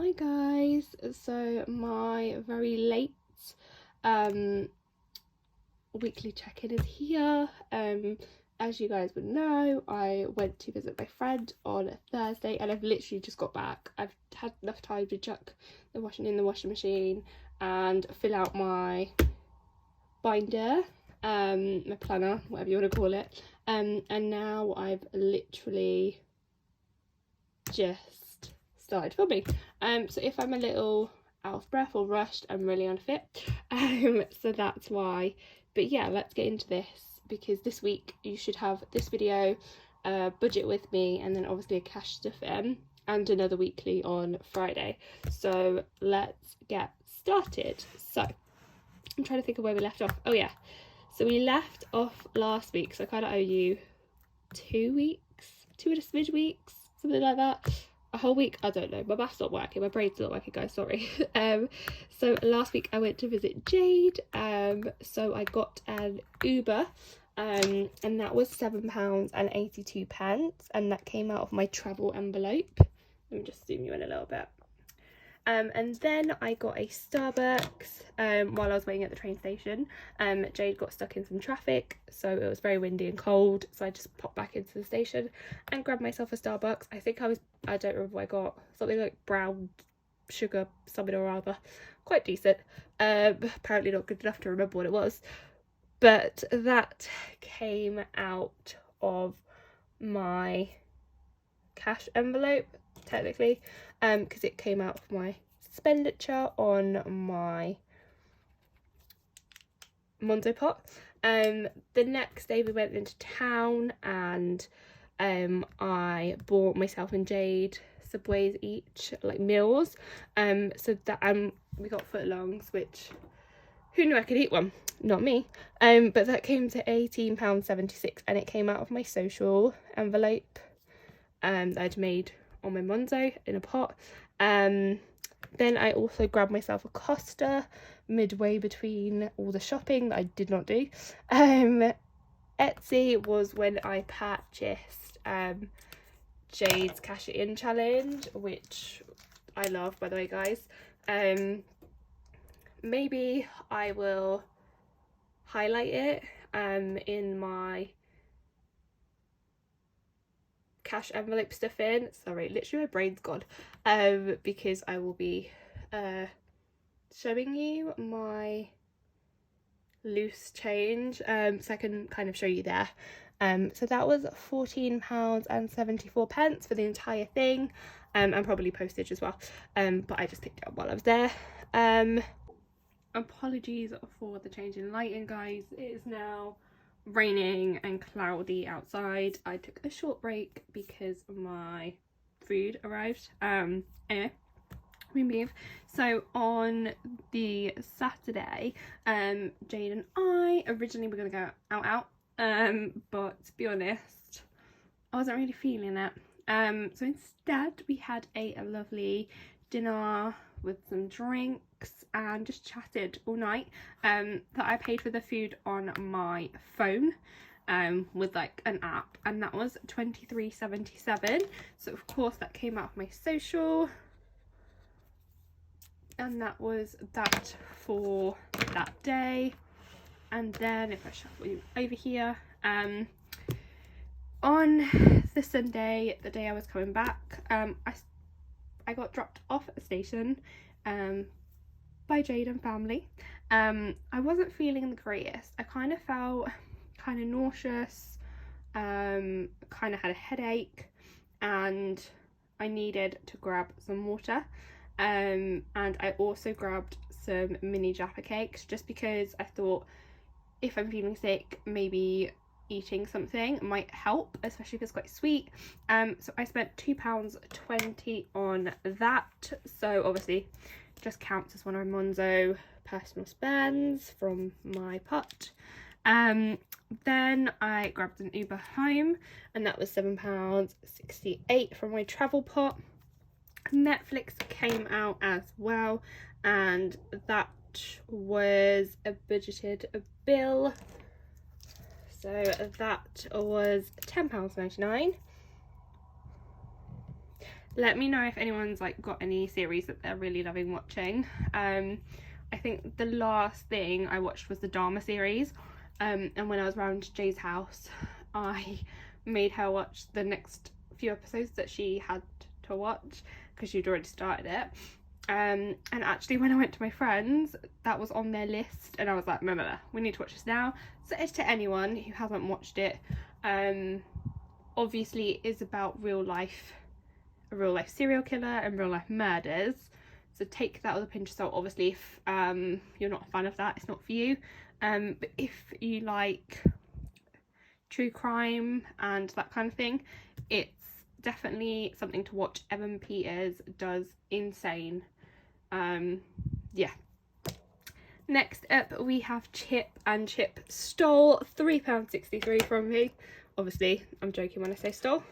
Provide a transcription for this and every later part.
Hi guys, so my very late weekly check-in is here. As you guys would know, I went to visit my friend on Thursday and I've literally just got back. I've had enough time to chuck the washing in the washing machine and fill out my binder, my planner, whatever you want to call it, and now I've literally just started filming. So if I'm a little out of breath or rushed, I'm really unfit, so that's why. But yeah, let's get into this, because this week you should have this video, budget with me, and then obviously a cash stuff in, and another weekly on Friday. So let's get started. So I'm trying to think of where we left off. Oh yeah, so we left off last week, so I kind of owe you 2 weeks, 2 and a smidge weeks, something like that. A whole week, I don't know, my math's not working, my brain's not working, guys, sorry. So last week I went to visit Jade, so I got an Uber, and that was £7.82, and that came out of my travel envelope. Let me just zoom you in a little bit. And then I got a Starbucks while I was waiting at the train station. Jade got stuck in some traffic, so it was very windy and cold, so I just popped back into the station and grabbed myself a Starbucks. I don't remember what I got, something like brown sugar something or other, quite decent. Apparently not good enough to remember what it was, but that came out of my cash envelope technically, because it came out of my expenditure on my Monzo pot. The next day we went into town and I bought myself and Jade Subways each, like meals, so that we got footlongs, which who knew I could eat one? Not me. But that came to £18.76, and it came out of my social envelope that I'd made on my Monzo in a pot. Then I also grabbed myself a Costa midway between all the shopping that I did not do. Etsy was when I purchased Jade's Cash It In challenge, which I love, by the way, guys. Maybe I will highlight it in my cash envelope stuff in. Sorry, literally my brain's gone, because I will be showing you my loose change, so I can kind of show you there. So that was £14.74 for the entire thing, and probably postage as well, but I just picked it up while I was there. Apologies for the change in lighting, guys. It is now raining and cloudy outside. I took a short break because my food arrived. Anyway, we move. So on the Saturday, Jade and I originally were gonna go out, but to be honest, I wasn't really feeling it. So instead we had a lovely dinner with some drinks and just chatted all night. That I paid for the food on my phone, with like an app, and that was £23.77. So of course that came out of my social, and that was that for that day. And then if I shuffle you over here, on the Sunday, the day I was coming back, I got dropped off at the station by Jade and family. I wasn't feeling the greatest. I kind of felt kind of nauseous, kind of had a headache, and I needed to grab some water, and I also grabbed some mini Jaffa cakes, just because I thought if I'm feeling sick, maybe eating something might help, especially if it's quite sweet. So I spent £2.20 on that, so obviously just counts as one of my Monzo personal spends from my pot. Then I grabbed an Uber home, and that was £7.68 from my travel pot. Netflix came out as well, and that was a budgeted bill, so that was £10.99. let me know if anyone's like got any series that they're really loving watching. I think the last thing I watched was the Dharma series, and when I was around Jay's house I made her watch the next few episodes that she had to watch because she'd already started it. And actually when I went to my friends, that was on their list and I was like, no, we need to watch this now. So it's to anyone who hasn't watched it. Obviously it is about a real life serial killer and real life murders, so take that with a pinch of salt. Obviously if you're not a fan of that, it's not for you, but if you like true crime and that kind of thing, it's definitely something to watch. Evan Peters does insane. Yeah. Next up we have Chip, and Chip stole £3.63 from me. Obviously I'm joking when I say stole.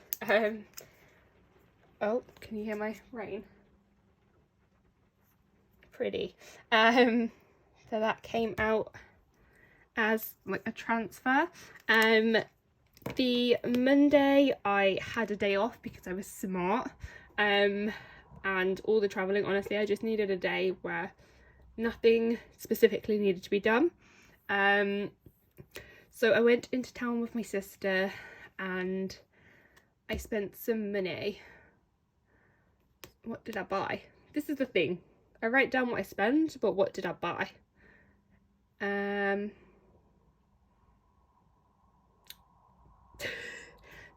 Oh, can you hear my rain? Pretty. So that came out as like a transfer. The Monday I had a day off because I was smart, and all the travelling, honestly I just needed a day where nothing specifically needed to be done. So I went into town with my sister and I spent some money. What did I buy? This is the thing, I write down what I spend, but what did I buy?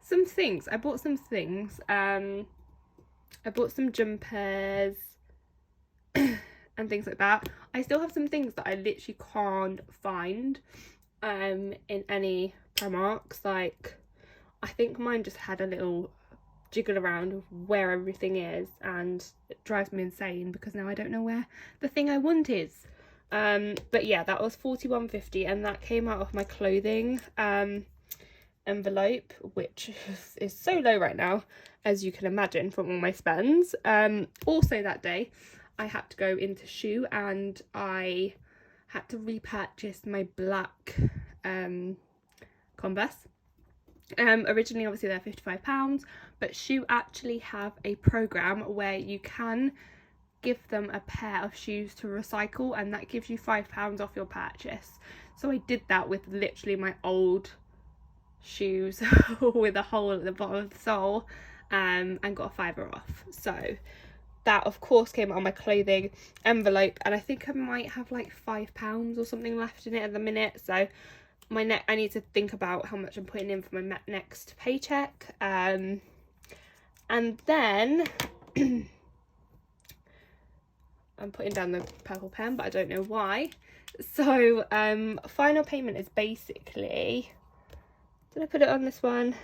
Some things. I bought some things. I bought some jumpers and things like that. I still have some things that I literally can't find in any Primarks. Like, I think mine just had a little jiggle around of where everything is, and it drives me insane because now I don't know where the thing I want is. But yeah, that was £41.50 and that came out of my clothing envelope, which is so low right now, as you can imagine from all my spends. Also that day I had to go into Shoe and I had to repurchase my black Converse. Originally obviously they're £55, but Shoe actually have a program where you can give them a pair of shoes to recycle, and that gives you £5 off your purchase. So I did that with literally my old shoes with a hole at the bottom of the sole, and got a £5 off. So that of course came out of my clothing envelope, and I think I might have like £5 or something left in it at the minute. So I need to think about how much I'm putting in for my next paycheck. And then I'm putting down the purple pen, but I don't know why. So final payment is basically, did I put it on this one?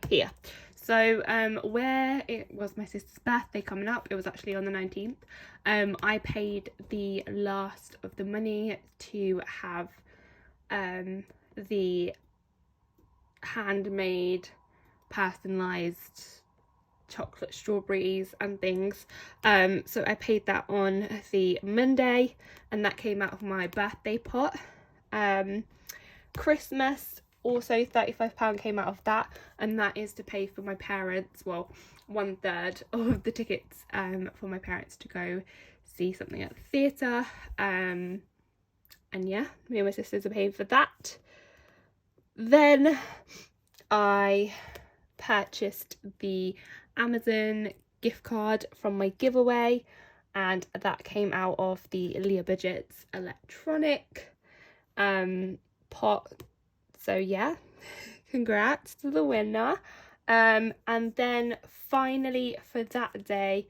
Here. So where it was my sister's birthday coming up, it was actually on the 19th, I paid the last of the money to have the handmade personalised chocolate strawberries and things. So I paid that on the Monday and that came out of my birthday pot. Christmas, also £35 came out of that, and that is to pay for my parents, well, 1/3 of the tickets for my parents to go see something at the theatre. And yeah, me and my sisters are paying for that. Then I purchased the Amazon gift card from my giveaway, and that came out of the Leah Budget's electronic pot. So yeah, congrats to the winner. And then finally for that day,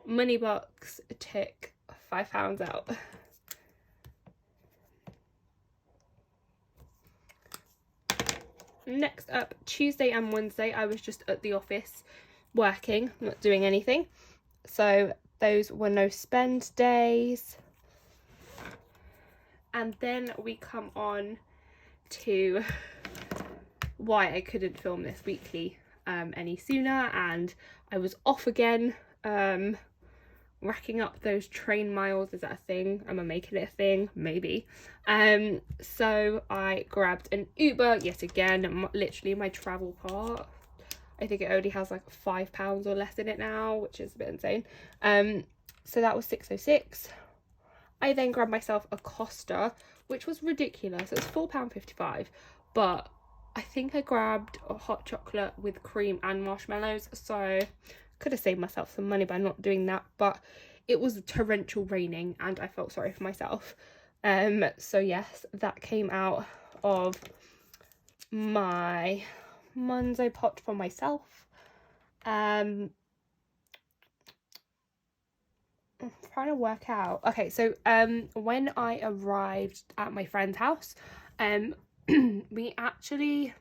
Moneybox took £5 out. Next up, Tuesday and Wednesday I was just at the office working, not doing anything, so those were no spend days. And then we come on to why I couldn't film this weekly any sooner, and I was off again, racking up those train miles. Is that a thing? Am I making it a thing? Maybe. So I grabbed an Uber yet again, literally my travel part. I think it only has like £5 or less in it now, which is a bit insane. So that was £6.06. I then grabbed myself a Costa, which was ridiculous. It was £4.55, but I think I grabbed a hot chocolate with cream and marshmallows, so could have saved myself some money by not doing that, but it was torrential raining and I felt sorry for myself. So yes, that came out of my Monzo pot for myself. I'm trying to work out. Okay, so when I arrived at my friend's house, we actually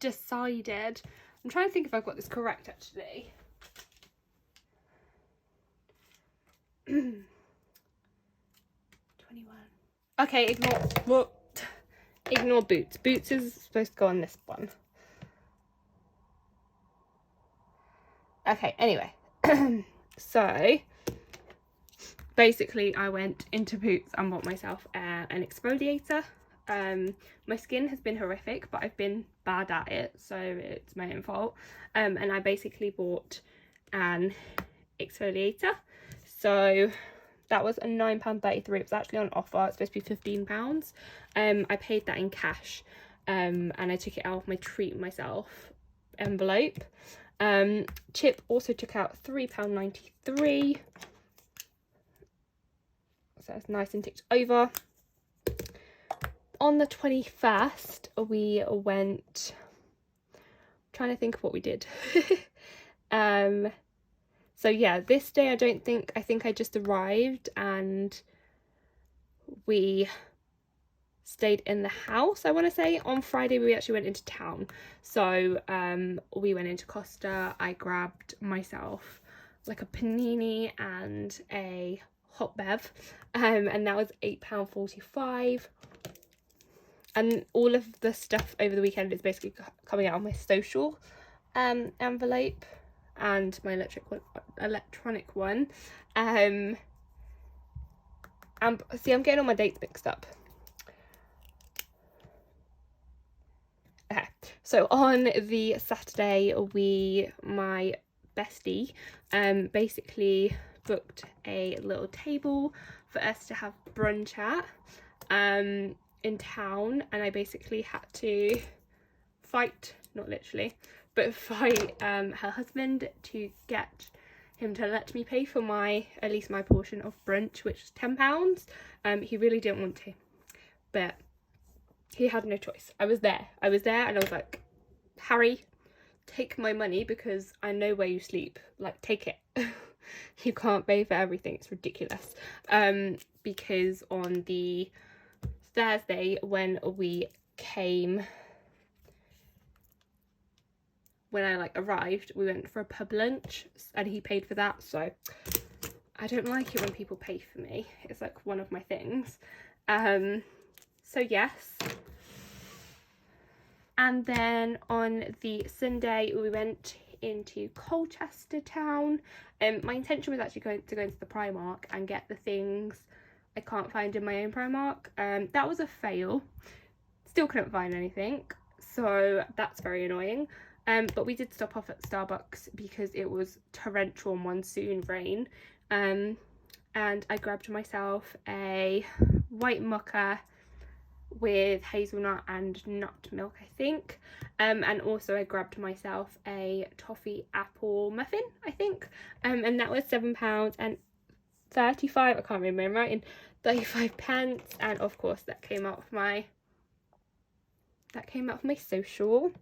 decided, I'm trying to think if I've got this correct actually. 21. Okay, ignore Boots. Boots is supposed to go on this one. Okay, anyway. So basically I went into Boots and bought myself an exfoliator. My skin has been horrific, but I've been bad at it, so it's my own fault. And I basically bought an exfoliator. So that was a £9.33. It was actually on offer. It's supposed to be £15. I paid that in cash, and I took it out of my treat myself envelope. Chip also took out £3.93. So it's nice and ticked over. On the 21st, we went, I'm trying to think of what we did. So yeah, this day I think I just arrived and we stayed in the house, I want to say. On Friday we actually went into town, so we went into Costa. I grabbed myself like a panini and a hot bev, and that was £8.45. And all of the stuff over the weekend is basically coming out of my social envelope and my electronic one. And see, I'm getting all my dates mixed up. Okay, so on the Saturday, my bestie basically booked a little table for us to have brunch at in town, and I basically had to fight, not literally, but fight her husband to get him to let me pay for at least my portion of brunch, which was £10. He really didn't want to, but he had no choice. I was there and I was like, Harry, take my money because I know where you sleep, like, take it. You can't pay for everything, it's ridiculous. Because on the Thursday when I arrived, we went for a pub lunch and he paid for that, so I don't like it when people pay for me. It's like one of my things. So yes. And then on the Sunday we went into Colchester town. My intention was actually to go into the Primark and get the things I can't find in my own Primark. That was a fail. Still couldn't find anything, so that's very annoying. But we did stop off at Starbucks because it was torrential monsoon rain. And I grabbed myself a white mocha with hazelnut and nut milk, I think. And also I grabbed myself a toffee apple muffin, I think. And that was £7.35. I can't remember, right? In 35 pence. And of course that came out of my social.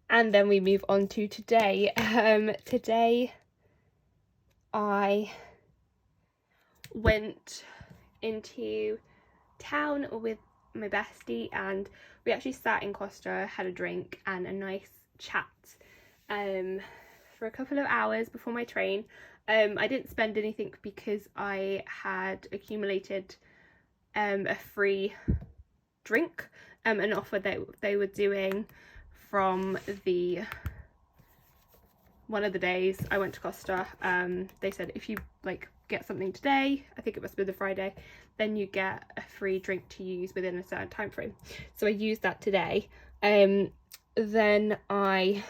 And then we move on to today. Today I went into town with my bestie and we actually sat in Costa, had a drink and a nice chat for a couple of hours before my train. I didn't spend anything because I had accumulated a free drink, an offer that they were doing from one of the days I went to Costa. They said if you get something today, I think it must be the Friday, then you get a free drink to use within a certain time frame. So I used that today. then I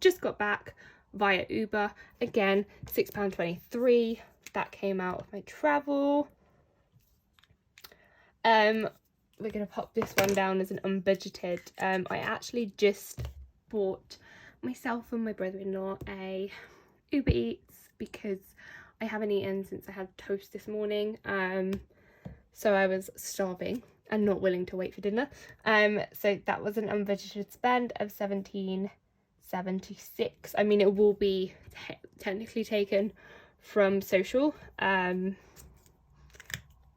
just got back via Uber. Again, £6.23. That came out of my travel. We're gonna pop this one down as an unbudgeted. I actually just bought myself and my brother-in-law a Uber Eats because I haven't eaten since I had toast this morning. So I was starving and not willing to wait for dinner. So that was an unbudgeted spend of £17.76. I mean, it will be technically taken from social, but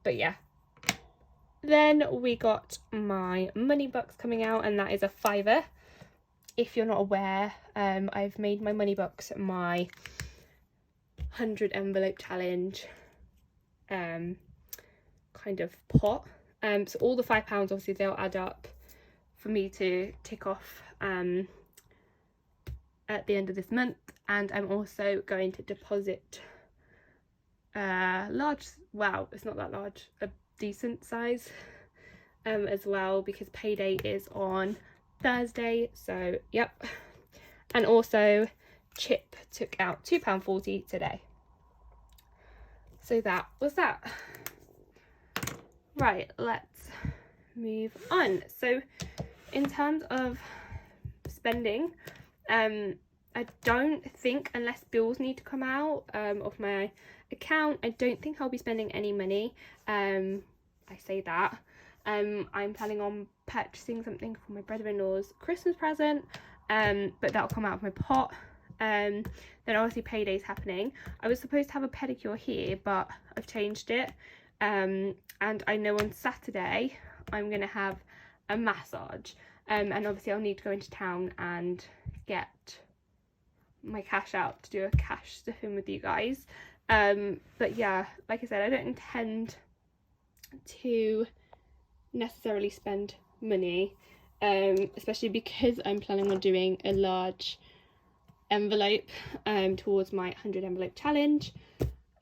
yeah. Then we got my money box coming out, and that is a £5. If you're not aware, I've made my money box my 100 envelope challenge kind of pot. So all the £5, obviously they'll add up for me to tick off at the end of this month. And I'm also going to deposit large, wow, it's not that large, a decent size as well, because payday is on Thursday. So yep. And also Chip took out £2.40 today. So that was that. Right, let's move on. So in terms of spending, I don't think, unless bills need to come out of my account, I don't think I'll be spending any money. I say that. I'm planning on purchasing something for my brother-in-law's Christmas present, but that'll come out of my pot. Then obviously payday's happening. I was supposed to have a pedicure here, but I've changed it. And I know on Saturday I'm gonna have a massage, and obviously I'll need to go into town and get my cash out to do a cash stuffing with you guys. But yeah, like I said, I don't intend to necessarily spend money, especially because I'm planning on doing a large envelope towards my 100 envelope challenge.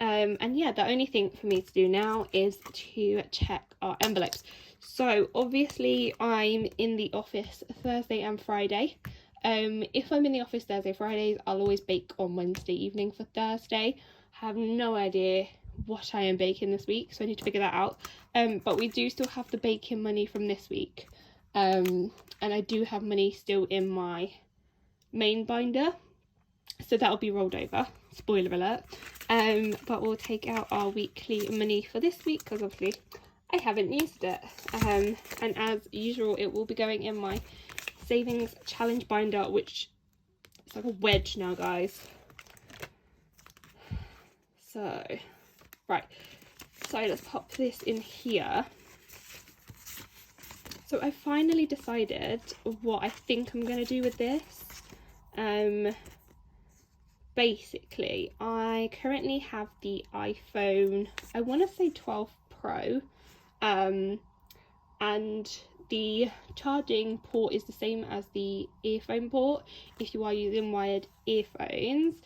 And yeah, the only thing for me to do now is to check our envelopes. So obviously I'm in the office Thursday and Friday. If I'm in the office Thursday, Fridays, I'll always bake on Wednesday evening for Thursday. I have no idea what I am baking this week, so I need to figure that out. But we do still have the baking money from this week. And I do have money still in my main binder, so that'll be rolled over. Spoiler alert. But we'll take out our weekly money for this week because obviously I haven't used it. And as usual, it will be going in my savings challenge binder, which it's like a wedge now, guys. So right, so let's pop this in here. So I finally decided what I think I'm going to do with this. Basically, I currently have the iPhone, I want to say 12 Pro, and the charging port is the same as the earphone port if you are using wired earphones,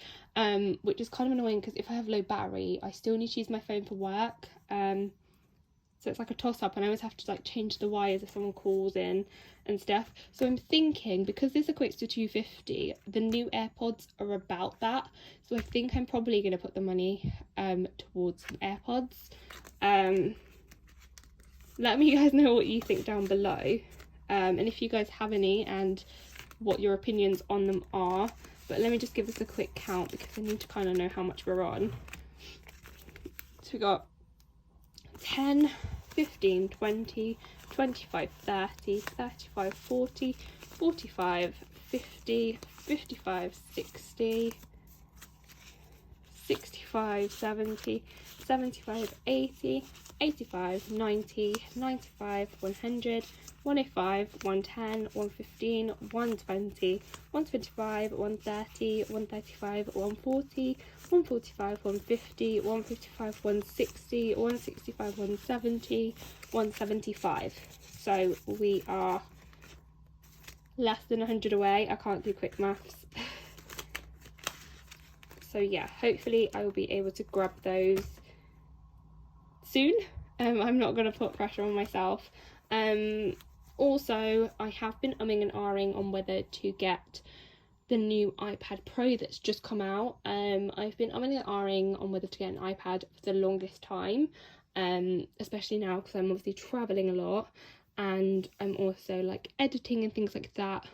which is kind of annoying because if I have low battery, I still need to use my phone for work. So it's like a toss-up, and I always have to like change the wires if someone calls in and stuff. So I'm thinking, because this equates to £2.50, the new AirPods are about that. So I think I'm probably going to put the money towards some AirPods. Let me guys know what you think down below. And if you guys have any and what your opinions on them are. But let me just give this a quick count because I need to kind of know how much we're on. So we got 10, 15, 20, 25, 30, 35, 40, 45, 50, 55, 60, 65, 70, 75, 80, 85, 90, 95, 100, 105, 110, 115, 120, 125, 130, 135, 140, 145, 150, 155, 160, 165, 170, 175. So we are less than 100 away. I can't do quick maths. So yeah, hopefully I will be able to grab those soon. I'm not going to put pressure on myself. Also, I have been umming and ahhing on whether to get the new iPad Pro that's just come out. I've been umming and ahhing on whether to get an iPad for the longest time, especially now because I'm obviously traveling a lot and I'm also like editing and things like that.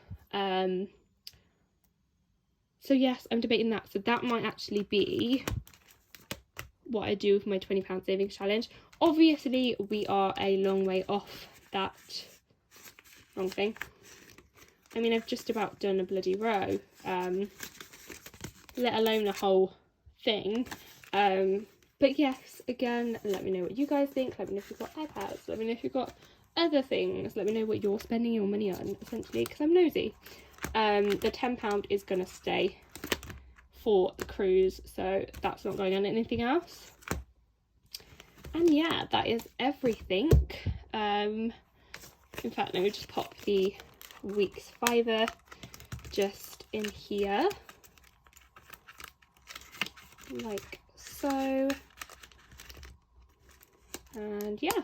So yes, I'm debating that. So that might actually be what I do with my £20 savings challenge. Obviously, we are a long way off that. Wrong thing. I mean, I've just about done a bloody row, let alone a whole thing. But yes, again, let me know what you guys think. Let me know if you've got iPads. Let me know if you've got other things. Let me know what you're spending your money on, essentially, because I'm nosy. The £10 is going to stay for the cruise, so that's not going on anything else. And yeah, that is everything. In fact, let me just pop the week's fiver just in here, like so. And yeah,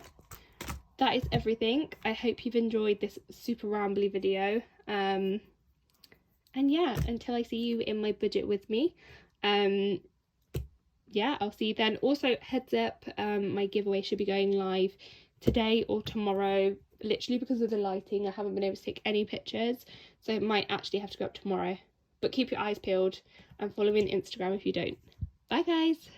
that is everything. I hope you've enjoyed this super rambly video. And yeah, until I see you in my budget with me, yeah, I'll see you then. Also, heads up, my giveaway should be going live today or tomorrow. Literally, because of the lighting, I haven't been able to take any pictures, so it might actually have to go up tomorrow. But keep your eyes peeled and follow me on Instagram if you don't. Bye guys!